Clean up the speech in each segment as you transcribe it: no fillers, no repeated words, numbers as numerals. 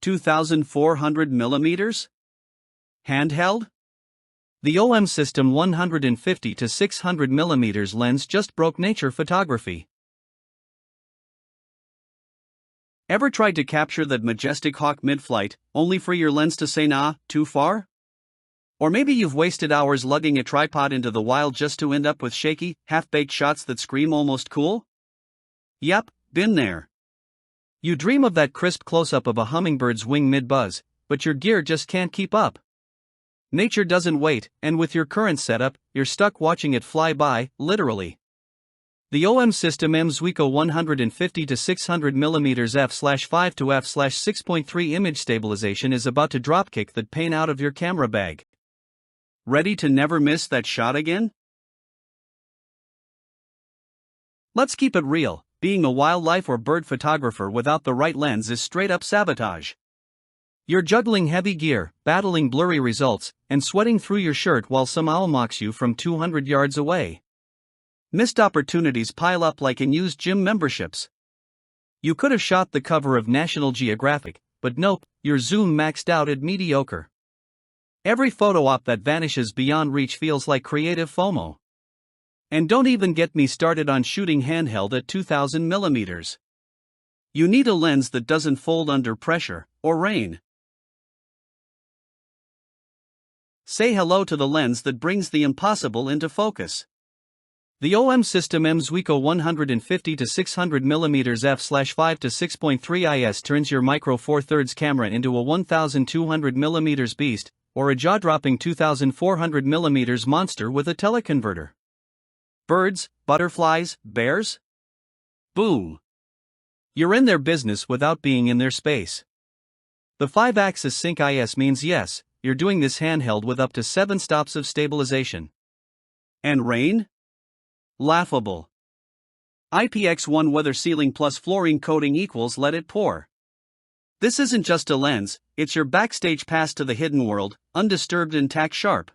2400 millimeters? Handheld? The OM System 150 to 600 mm lens just broke nature photography. Ever tried to capture that majestic hawk mid-flight, only for your lens to say nah, too far? Or maybe you've wasted hours lugging a tripod into the wild just to end up with shaky, half-baked shots that scream almost cool? Yep, been there. You dream of that crisp close-up of a hummingbird's wing mid-buzz, but your gear just can't keep up. Nature doesn't wait, and with your current setup, you're stuck watching it fly by, literally. The OM System M.Zuiko 150 to 600 mm f/5 to f/6.3 image stabilization is about to dropkick that pain out of your camera bag. Ready to never miss that shot again? Let's keep it real, being a wildlife or bird photographer without the right lens is straight up sabotage. You're juggling heavy gear, battling blurry results, and sweating through your shirt while some owl mocks you from 200 yards away. Missed opportunities pile up like unused gym memberships. You could have shot the cover of National Geographic, but nope, your zoom maxed out at mediocre. Every photo op that vanishes beyond reach feels like creative FOMO. And don't even get me started on shooting handheld at 2000 millimeters. You need a lens that doesn't fold under pressure or rain. Say hello to the lens that brings the impossible into focus. The OM System M.Zuiko 150 to 600 mm f/5 to 6.3 is turns your micro 4/3 camera into a 1200 mm beast, or a jaw-dropping 2400 mm monster with a teleconverter. Birds, butterflies, bears? Boom! You're in their business without being in their space. The 5-axis sync IS means yes, you're doing this handheld with up to 7 stops of stabilization. And rain? Laughable. IPX1 weather sealing plus fluorine coating equals let it pour. This isn't just a lens, it's your backstage pass to the hidden world, undisturbed and tack sharp.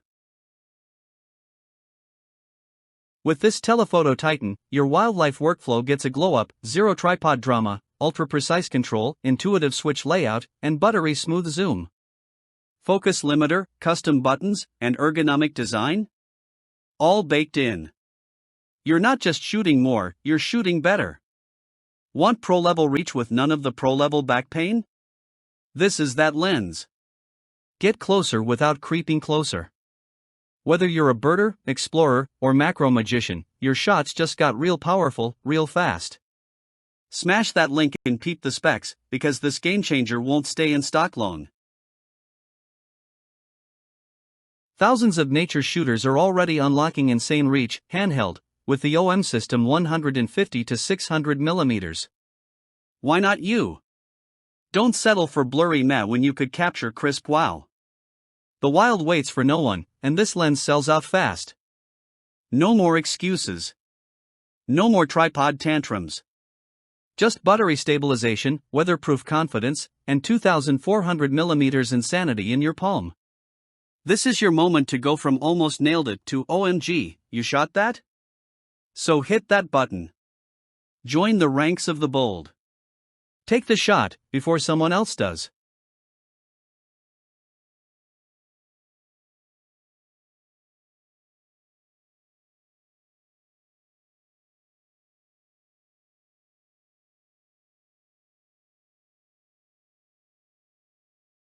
With this telephoto titan, your wildlife workflow gets a glow-up, zero tripod drama, ultra-precise control, intuitive switch layout, and buttery smooth zoom. Focus limiter, custom buttons, and ergonomic design? All baked in. You're not just shooting more, you're shooting better. Want pro-level reach with none of the pro-level back pain? This is that lens. Get closer without creeping closer. Whether you're a birder, explorer, or macro magician, your shots just got real powerful, real fast. Smash that link and peep the specs, because this game changer won't stay in stock long. Thousands of nature shooters are already unlocking insane reach, handheld, with the OM System 150 to 600 mm. Why not you? Don't settle for blurry meh when you could capture crisp wow. The wild waits for no one, and this lens sells out fast. No more excuses. No more tripod tantrums. Just buttery stabilization, weatherproof confidence, and 2400 mm insanity in your palm. This is your moment to go from almost nailed it to OMG, you shot that? So hit that button. Join the ranks of the bold. Take the shot before someone else does.